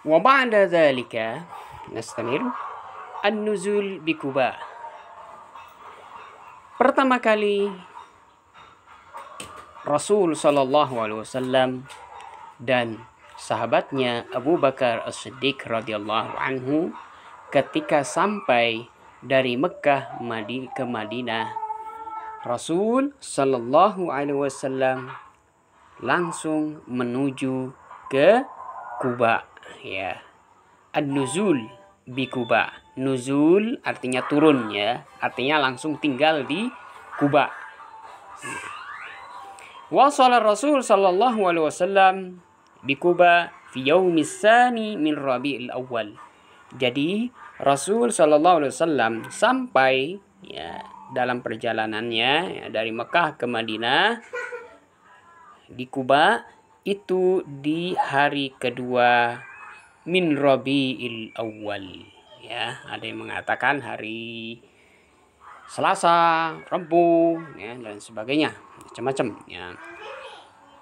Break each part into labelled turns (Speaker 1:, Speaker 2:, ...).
Speaker 1: Wa ba'da dzalika nastamir an-nuzul bi Quba. Pertama kali Rasul sallallahu alaihi wasallam dan sahabatnya Abu Bakar As-Siddiq radhiyallahu anhu ketika sampai dari Mekah ke Madinah, Rasul sallallahu alaihi wasallam langsung menuju ke Quba, ya. An-nuzul bi Quba. Nuzul artinya turun, ya. Artinya langsung tinggal di Quba. Wasala Rasul sallallahu alaihi wasallam bi Quba fi yaumis tsani min Rabiul Awal. Jadi Rasul sallallahu alaihi wasallam sampai, ya, dalam perjalanannya, ya, dari Mekah ke Madinah di Quba itu di hari kedua min Rabiul Awal, ya. Ada yang mengatakan hari Selasa, Rabu, ya, dan sebagainya, macam-macam, ya.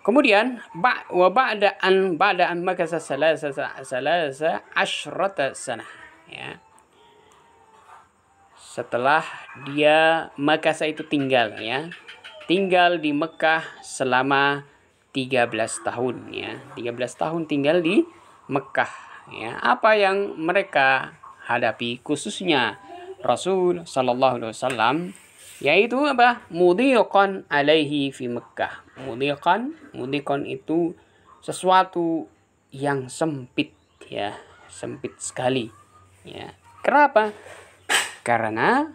Speaker 1: Kemudian ba'da an makasa salasa asyrata sanah, ya. Setelah dia makasa itu tinggal, ya. Tinggal di Mekah selama 13 tahun, ya. 13 tahun tinggal di Mekah, ya. Apa yang mereka hadapi, khususnya Rasul sallallahu alaihi wasallam, yaitu apa? Mudhiqan alaihi fi Mekah. Mudhiqan itu sesuatu yang sempit, ya, sempit sekali, ya. Kenapa? Karena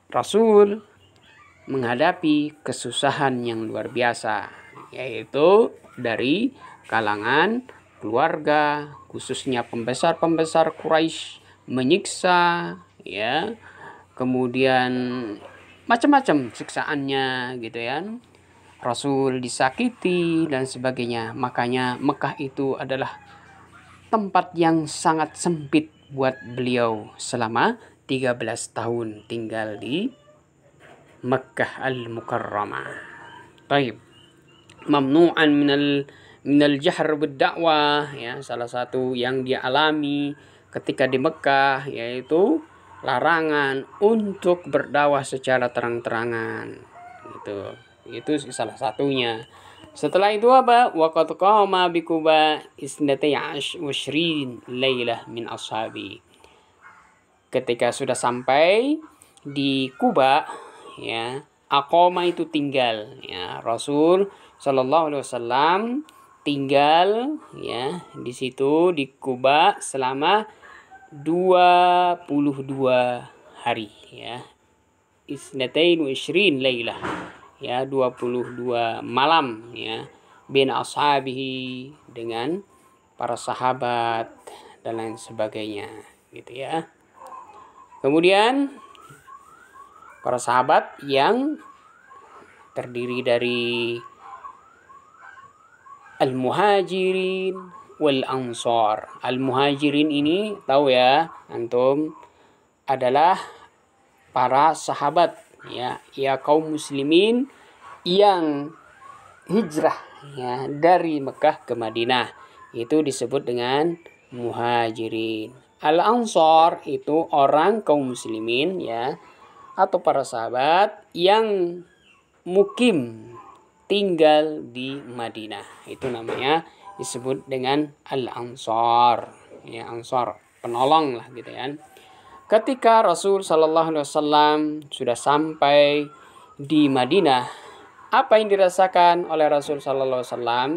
Speaker 1: Rasul menghadapi kesusahan yang luar biasa, yaitu dari kalangan keluarga, khususnya pembesar-pembesar Quraisy menyiksa, ya. Kemudian macam-macam siksaannya, gitu ya. Rasul disakiti dan sebagainya. Makanya Mekah itu adalah tempat yang sangat sempit buat beliau selama 13 tahun tinggal di Mekah Al-Mukarramah. Baik. Mamnu'an minal jahr bid-da'wah, ya, salah satu yang dia alami ketika di Mekah yaitu larangan untuk berdakwah secara terang-terangan, gitu. Itu salah satunya. Setelah itu apa? Waqad qama bi Quba isnatai ashrin lailah min ashabi. Ketika sudah sampai di Quba, ya, aqama itu tinggal, ya. Rasul sallallahu alaihi wasallam tinggal, ya, di situ di Quba selama 22 hari, ya. Isnatain wa ishrin lailah, ya, 22 malam, ya, bin ashabihi, dengan para sahabat dan lain sebagainya, gitu, ya. Kemudian para sahabat yang terdiri dari al-muhajirin wal ansar. Al-muhajirin ini tahu, ya, antum, adalah para sahabat, ya, kaum muslimin yang hijrah, ya, dari Mekah ke Madinah. Itu disebut dengan muhajirin. Al-ansar itu orang kaum muslimin, ya, atau para sahabat yang mukim, tinggal di Madinah. Itu namanya disebut dengan al-ansar, ya, ansar, penolong lah, gitu, ya. Ketika Rasul sallallahu alaihi wasallam sudah sampai di Madinah, apa yang dirasakan oleh Rasul sallallahu alaihi wasallam,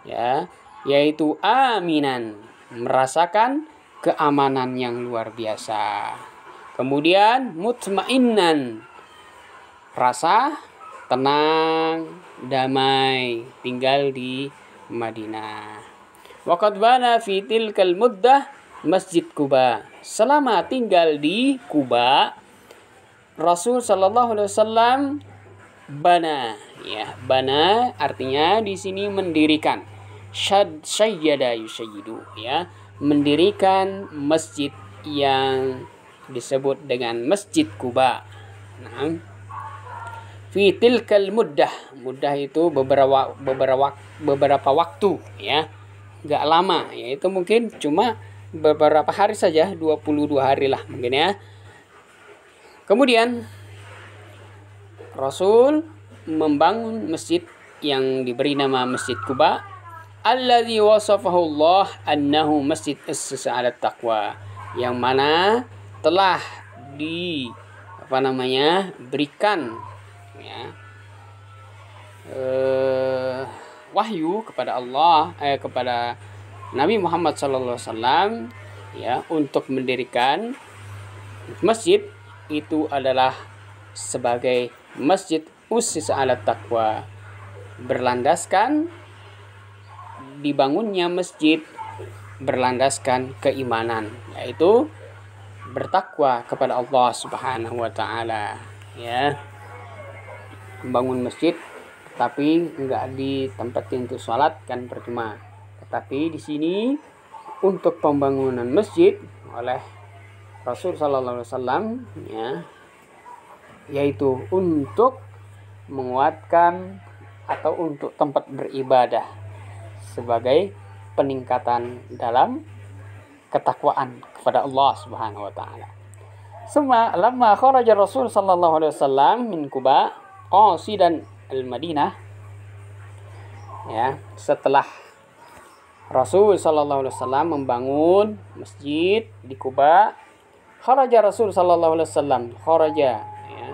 Speaker 1: ya, yaitu aminan, merasakan keamanan yang luar biasa. Kemudian mutmainnan, rasa tenang, damai, tinggal di Madinah. Waqad bana fi tilkal muddah Masjid Quba. Selama tinggal di Quba, Rasul sallallahu alaihi wasallam bana, ya, bana artinya di sini mendirikan. Syayyada yusayyidu, ya, mendirikan masjid yang disebut dengan Masjid Quba. Nah, fi tilkal muddah itu beberapa waktu, ya, enggak lama, yaitu mungkin cuma beberapa hari saja, 22 hari lah mungkin ya. Kemudian Rasul membangun masjid yang diberi nama Masjid Quba, alladzi wasafahu Allah annahu masjid ussisa 'ala taqwa, yang mana telah berikan ya wahyu kepada Allah kepada Nabi Muhammad SAW ya untuk mendirikan masjid itu adalah sebagai masjid ussisa 'ala taqwa, berlandaskan dibangunnya masjid berlandaskan keimanan, yaitu bertakwa kepada Allah Subhanahu wa taala ya. Membangun masjid tapi enggak ditempatin untuk sholat kan percuma. Tetapi di sini untuk pembangunan masjid oleh Rasul sallallahu alaihi wasallam ya, yaitu untuk menguatkan atau untuk tempat beribadah sebagai peningkatan dalam ketakwaan kepada Allah Subhanahu wa taala. Summa lamma kharaja Rasul sallallahu alaihi wasallam min Quba qasidan al-Madinah ya, setelah Rasul sallallahu alaihi wasallam membangun masjid di Quba, kharaja Rasul sallallahu alaihi wasallam, kharaja ya.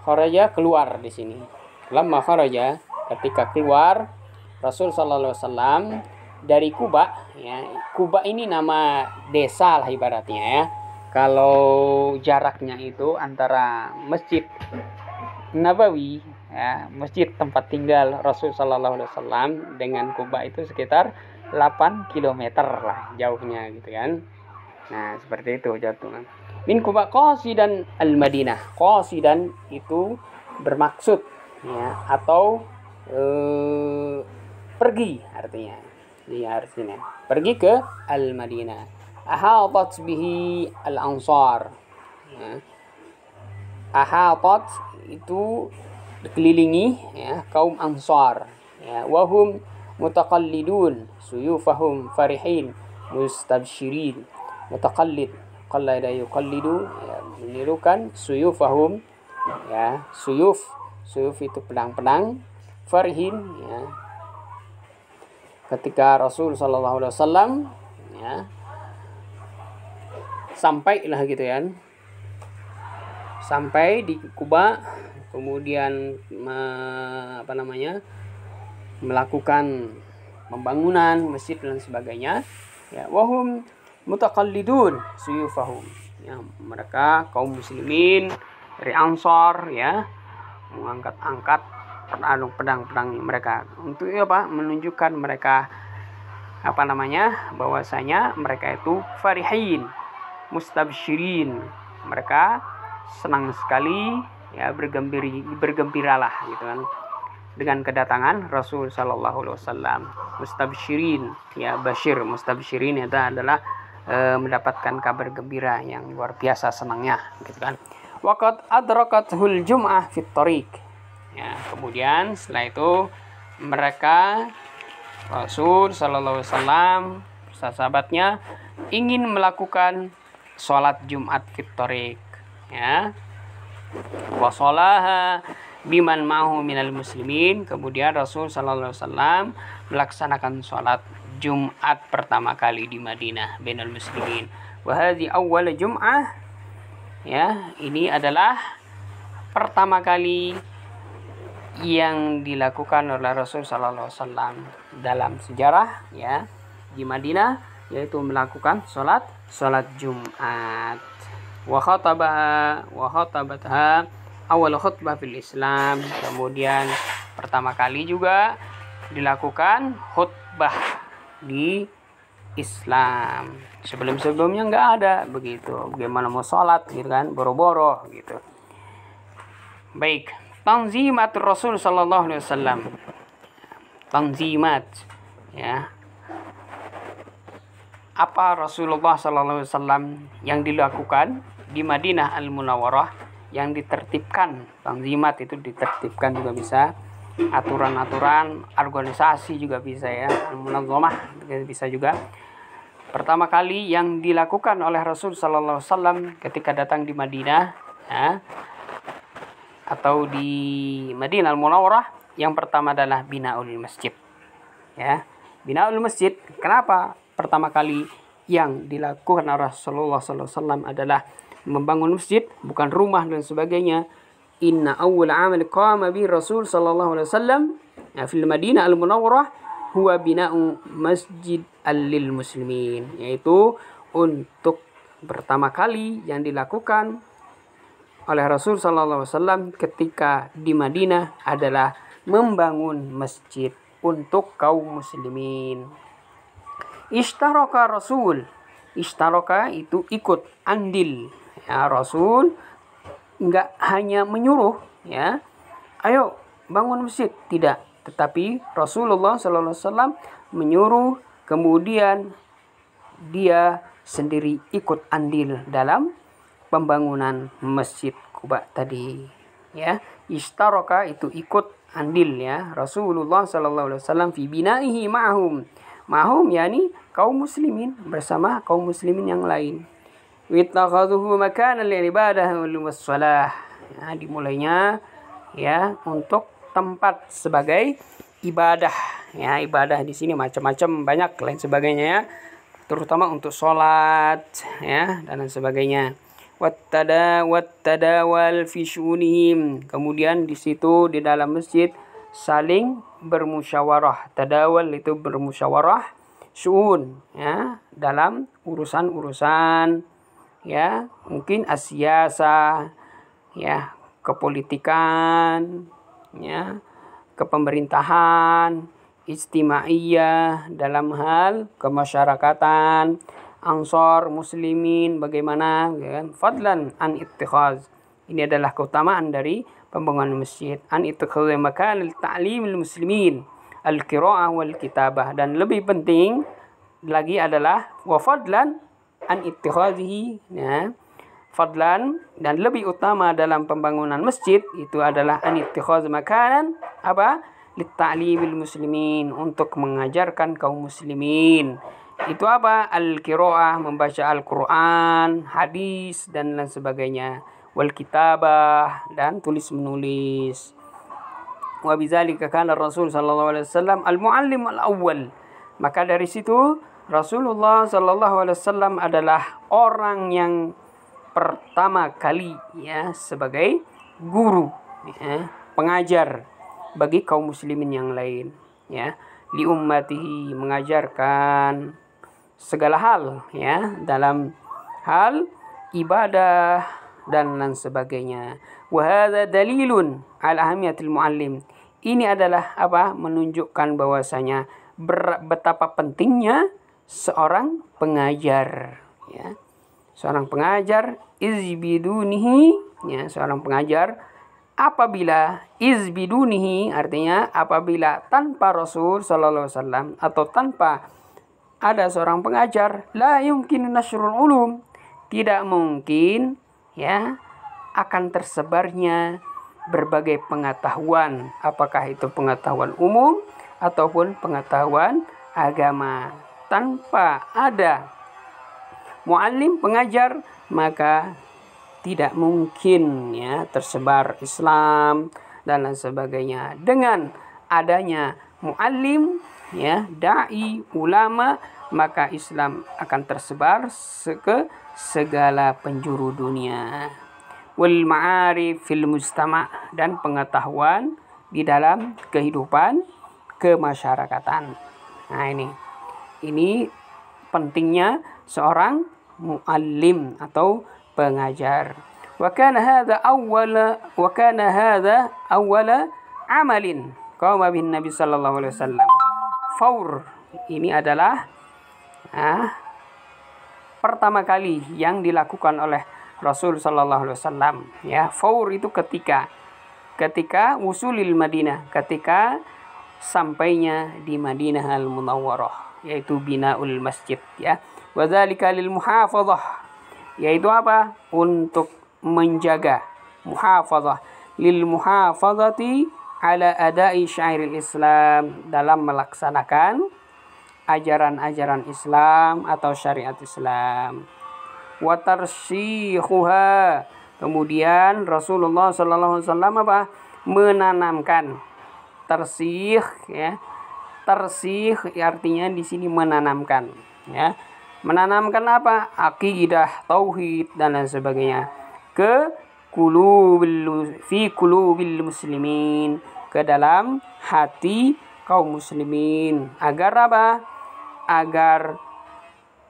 Speaker 1: Kharaja keluar di sini. Lamma kharaja, ketika keluar Rasul sallallahu alaihi wasallam dari Quba ya. Quba ini nama desa lah ibaratnya ya. Kalau jaraknya itu antara Masjid Nabawi ya, masjid tempat tinggal Rasul sallallahu alaihi wasallam dengan Quba itu sekitar 8 km lah jauhnya gitu kan. Nah, seperti itu jatuhnya. Min Quba qasidan al-Madinah. Qasidan itu bermaksud ya, atau pergi artinya. Ya, artinya pergi ke al-Madinah. Ahatat bihi al-ansar. Ya. Ahatat itu dikelilingi ya, kaum Ansar ya, wahum mutaqallidun suyufahum farihin mustabshirin. Mutaqallid, qallada yuqallidu ya, menirukan suyufahum ya, suyuf itu pedang-pedang, farihin ya, ketika Rasul sallallahu alaihi wasallam ya sampailah gitu ya, sampai di Quba, kemudian melakukan pembangunan masjid dan sebagainya ya, wahum mutaqallidun suyufahum ya, mereka kaum muslimin dari Ansar ya mengangkat-angkat pedang-pedang mereka untuk menunjukkan mereka bahwasanya mereka itu farihin mustabshirin, mereka senang sekali ya, bergembiralah gitu kan dengan kedatangan Rasul sallallahu alaihi wasallam. Mustabshirin ya, basyir, mustabshirin itu adalah mendapatkan kabar gembira yang luar biasa senangnya gitu kan. Waqad adrakathul jum'ah fit thariq ya, kemudian setelah itu mereka Rasul sallallahu alaihi wasallam sahabatnya ingin melakukan sholat Jumat fit thariq ya, wasolaha biman ma'hu minal muslimin. Kemudian Rasul sallallahu alaihi wasallam melaksanakan sholat Jumat pertama kali di Madinah bainal muslimin. Wa hadhi awwal jum'ah ya, ini adalah pertama kali yang dilakukan oleh Rasul sallallahu alaihi wasallam dalam sejarah ya di Madinah, yaitu melakukan sholat Jumat. Wa khatabatha awal khutbah fil Islam. Kemudian pertama kali juga dilakukan khutbah di Islam. Sebelumnya nggak ada begitu. Bagaimana mau sholat gitu kan, boro-boro gitu. Baik, tanzimat Rasul sallallahu alaihi wasallam. Tanzimat ya. Apa Rasulullah sallallahu alaihi wasallam yang dilakukan di Madinah Al-Munawwarah yang ditertibkan. Tanzimat itu ditertibkan juga bisa, aturan-aturan organisasi juga bisa ya, al-munazzamah bisa juga. pertama kali yang dilakukan oleh Rasul sallallahu alaihi wasallam ketika datang di Madinah, ya, atau di Madinah Al-Munawwarah, yang pertama adalah binaul masjid. Ya, binaul masjid. Kenapa pertama kali yang dilakukan oleh Rasulullah sallallahu alaihi wasallam adalah membangun masjid, bukan rumah dan sebagainya? Inna awwal amal qama bi Rasul sallallahu alaihi wasallam fil Madinah Al-Munawwarah huwa bina'u masjid lil muslimin, yaitu untuk pertama kali yang dilakukan oleh Rasul sallallahu alaihi wasallam ketika di Madinah adalah membangun masjid untuk kaum muslimin. Ishtaraka Rasul. Ishtaraka itu ikut andil. Ya, Rasul enggak hanya menyuruh, ya, ayo bangun masjid, tidak, tetapi Rasulullah sallallahu alaihi wasallam menyuruh, kemudian dia sendiri ikut andil dalam pembangunan Masjid Quba tadi, ya. Ishtaraka itu ikut andil, ya, Rasulullah sallallahu alaihi wasallam fi binaihi ma'hum. Ma'hum yakni kaum muslimin, bersama kaum muslimin yang lain. Wittakhadhuhu makanan lil ibadah wal shalah. Ya, dimulainya, ya, untuk tempat sebagai ibadah. Ya, ibadah di sini macam-macam, banyak lain sebagainya, ya. Terutama untuk sholat, ya, dan lain sebagainya. Wattadawal fi syunihim. Kemudian di situ di dalam masjid saling bermusyawarah. Tadawal itu bermusyawarah, syu'un, ya, dalam urusan-urusan, ya, mungkin asyasa, ya, kepolitikan, ya, kepemerintahan, ijtimaiyah dalam hal kemasyarakatan, ansor muslimin bagaimana, ya, fadlan an ittikhaz. Ini adalah keutamaan dari pembangunan masjid. An ittikhaz makan ta'limil muslimin al-qira'ah wal kitabah, dan lebih penting lagi adalah wa fadlan an ittikhazihi, ya, fadlan dan lebih utama dalam pembangunan masjid itu adalah an ittikhaz makanan apa? Litta'limil muslimin, untuk mengajarkan kaum muslimin. Itu apa? Al-qira'ah, membaca Al-Qur'an, hadis dan lain sebagainya. Wal kitabah, dan tulis menulis. Wa bidzalika kana Rasul sallallahu alaihi wasallam al-muallim al-awwal. Maka dari situ Rasulullah sallallahu alaihi wasallam adalah orang yang pertama kali, ya, sebagai guru, ya, pengajar bagi kaum muslimin yang lain, ya, li ummatihi, mengajarkan segala hal, ya, dalam hal ibadah dan lain sebagainya. Wa hadza dalilun ala ahamiyatil muallim. Ini adalah apa? Menunjukkan bahwasanya betapa pentingnya seorang pengajar, ya. Seorang pengajar izbidunihi, ya, seorang pengajar apabila izbidunihi artinya apabila tanpa Rasul sallallahu alaihi wasallam atau tanpa ada seorang pengajar, la yumkin nasrul ulum, tidak mungkin, ya, akan tersebarnya berbagai pengetahuan, apakah itu pengetahuan umum ataupun pengetahuan agama. Tanpa ada muallim, pengajar, maka tidak mungkin, ya, tersebar Islam dan lain sebagainya. Dengan adanya muallim, ya, dai, ulama, maka Islam akan tersebar ke segala penjuru dunia. Wal ma'arif fil mujtama', dan pengetahuan di dalam kehidupan kemasyarakatan. Nah, ini pentingnya seorang muallim atau pengajar. Wa kana hadza awwala amalin qama bin Nabi sallallahu alaihi wasallam. Faur ini adalah pertama kali yang dilakukan oleh Rasul sallallahu alaihi wasallam, ya. Faur itu ketika usulil Madinah, ketika sampainya di Madinah Al-Munawwarah, yaitu binaul masjid, ya. Wa dzalika lil muhafadzah, yaitu apa? Untuk menjaga, muhafadzah, lil muhafadzati ala adai syairil Islam, dalam melaksanakan ajaran-ajaran Islam atau syariat Islam. Wa tarsyihuha, kemudian Rasulullah sallallahu alaihi wasallam menanamkan. Tarsih ya. Tarsih artinya di sini menanamkan ya. Menanamkan apa? Akidah, tauhid dan lain sebagainya ke fi qulubil muslimin, ke dalam hati kaum muslimin, agar apa? Agar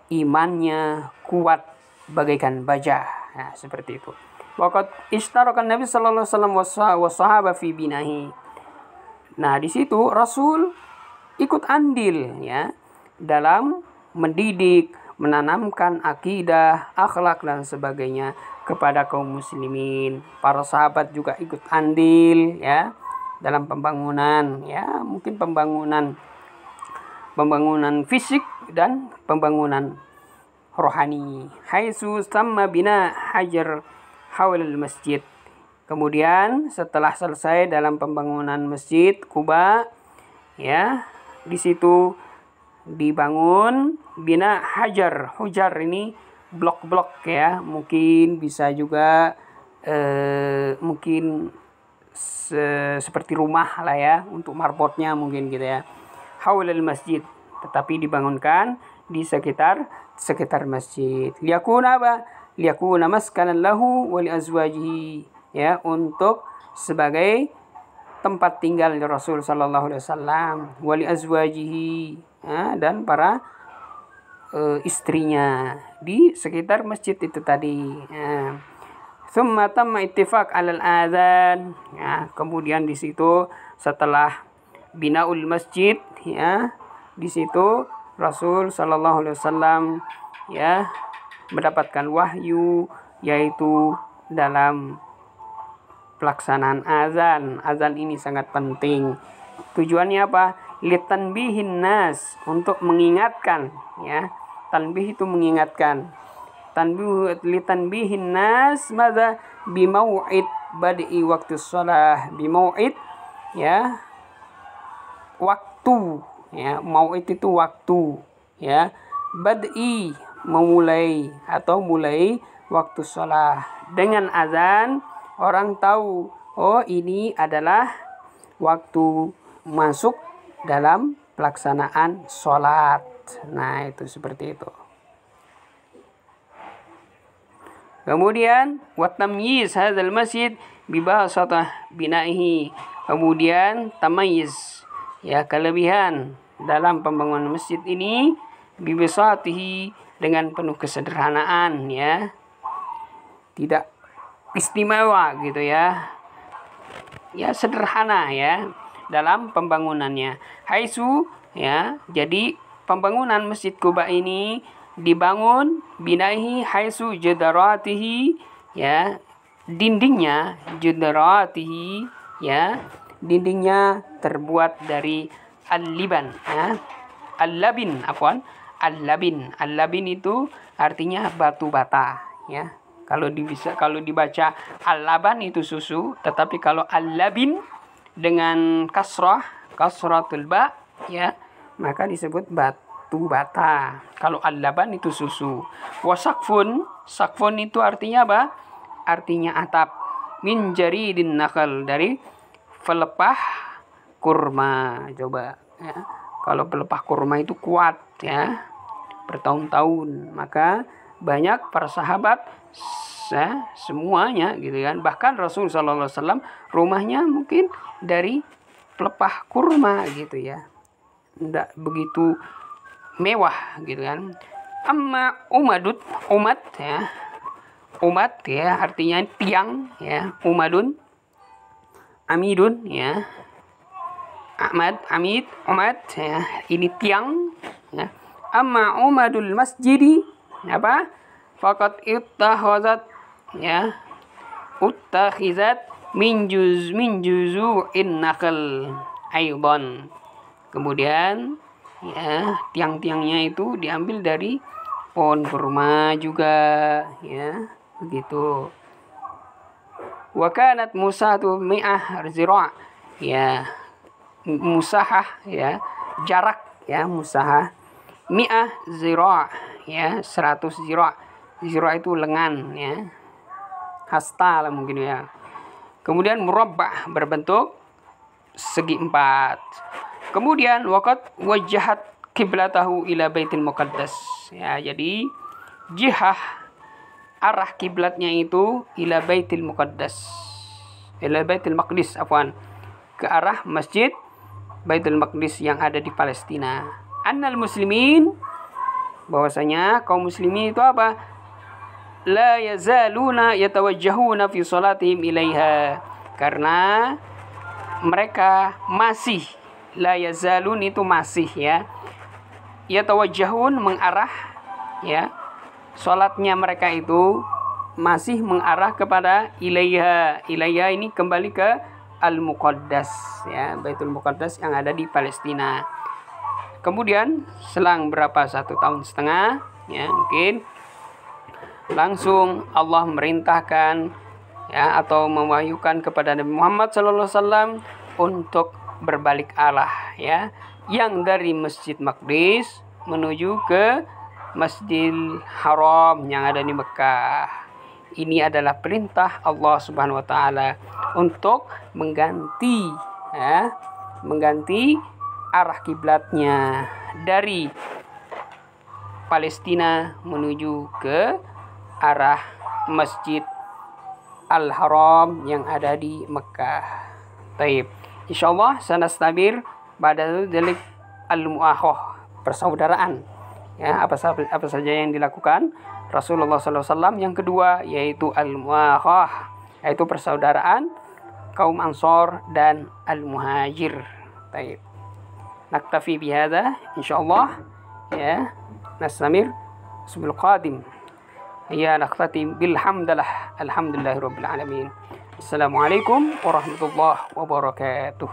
Speaker 1: imannya kuat bagaikan baja. Nah, seperti itu. Waqad ishtarakan Nabi sallallahu alaihi wasallam wa sahaba fi binahi. Nah, di situ Rasul ikut andil ya dalam mendidik, menanamkan akidah, akhlak dan sebagainya kepada kaum muslimin. Para sahabat juga ikut andil ya dalam pembangunan ya, mungkin pembangunan fisik dan pembangunan rohani. Haitsu sama bina hajar haulal masjid. Kemudian setelah selesai dalam pembangunan Masjid Quba ya, di situ dibangun bina hajar. Hujar ini blok-blok ya, mungkin bisa juga mungkin seperti rumah lah ya, untuk marbotnya mungkin gitu ya. Haulal masjid, tetapi dibangunkan di sekitar masjid. Liyakuna apa? Liyakuna maskanan lahu wa li azwajihi ya, untuk sebagai tempat tinggal Rasul sallallahu alaihi wasallam, wa li azwajihi ya, dan para istrinya di sekitar masjid itu tadi ya. Tsumma tamma ittifaq 'alal adzan ya, kemudian di situ setelah binaul masjid ya, di situ Rasul sallallahu alaihi wasallam ya mendapatkan wahyu, yaitu dalam pelaksanaan azan. Azan ini sangat penting. Tujuannya apa? Litanbihin nas, untuk mengingatkan ya. Tanbih itu mengingatkan. Litanbihin nas madza bimau'id bad'i waktu shalah. Bimau'id ya, waktu ya. Mau'id itu waktu ya. Bad'i memulai atau mulai waktu shalah. Dengan azan orang tahu, oh ini adalah waktu masuk dalam pelaksanaan sholat. Nah, itu seperti itu. Kemudian watamyiz hadzal masjid bibasatah binaihi. Kemudian tamayyiz ya, kelebihan dalam pembangunan masjid ini bibasatihi, dengan penuh kesederhanaan ya. Tidak istimewa gitu ya. Ya, sederhana ya dalam pembangunannya. Haitsu ya, jadi pembangunan Masjid Quba ini dibangun binahi haitsu jadaratihi ya, dindingnya jadaratihi ya, dindingnya terbuat dari al-liban ya. Al-labin afwan, al-labin. Al-labin itu artinya batu bata ya. Kalau dibaca al-laban itu susu, tetapi kalau al-labin dengan kasratul ba ya, maka disebut batu bata. Kalau al-laban itu susu. Wasakfun, sakfun itu artinya apa? Artinya atap. Min jaridin nakal, dari pelepah kurma. Coba ya. Kalau pelepah kurma itu kuat ya, bertahun-tahun, maka banyak para sahabat ya, semuanya gitu kan. Bahkan Rasul sallallahu alaihi wasallam rumahnya mungkin dari pelepah kurma gitu ya. Tidak begitu mewah gitu kan. Amma umat ya. Umat ya artinya tiang ya. Umadun, amidun ya. Amid, umat ya. Ini tiang ya. Amma umadul masjidi apa? Faqat ittakhazat ya, uttakhizat min juzu'in nakal aidan. Kemudian ya, tiang-tiangnya itu diambil dari pohon kurma juga ya, begitu. Wa kanat musatu mi'ah zira' ya, musahah ya, jarak ya, musahah mi'ah zira', ya, 100 zira'. Zira' itu lengan, ya. Hasta lah mungkin ya. Kemudian murabbah, berbentuk segi 4. Kemudian waqad wajjahat kiblatahu ila Baitul Muqaddas. Ya, jadi jihah arah kiblatnya itu ila Baitul Muqaddas. Ila Baitul Maqdis, afwan. Ke arah Masjid Baitul Maqdis yang ada di Palestina. Annal muslimin, bahwasanya kaum muslimin itu apa? La yazaluna yatawajjahuna fi salatihim ilaiha. Karena mereka masih, la yazalun itu masih, ya, yatawajjahun mengarah, ya, salatnya mereka itu masih mengarah kepada ilaiha. Ilaiha ini kembali ke Al-Muqaddas, ya, Baitul Muqaddas yang ada di Palestina. Kemudian selang berapa, 1,5 tahun, ya mungkin, langsung Allah merintahkan, ya, atau mewahyukan kepada Nabi Muhammad SAW untuk berbalik arah, ya, yang dari Masjid Maqdis menuju ke Masjidil Haram yang ada di Mekah. Ini adalah perintah Allah Subhanahu wa taala untuk mengganti, ya, mengganti arah kiblatnya dari Palestina menuju ke arah Masjid Al-Haram yang ada di Mekah. Taib. Insyaallah sanastabir pada delik al-muakhah, persaudaraan. Ya, apa saja yang dilakukan Rasulullah SAW. Yang kedua yaitu al-muakhah, yaitu persaudaraan kaum Ansor dan al-Muhajir. Taib. Naktafi bihada insyaallah, ya, nastamir usbul qadim. Ya, naktatim bilhamdulillah, alhamdulillahirabbil alamin. Assalamualaikum warahmatullahi wabarakatuh.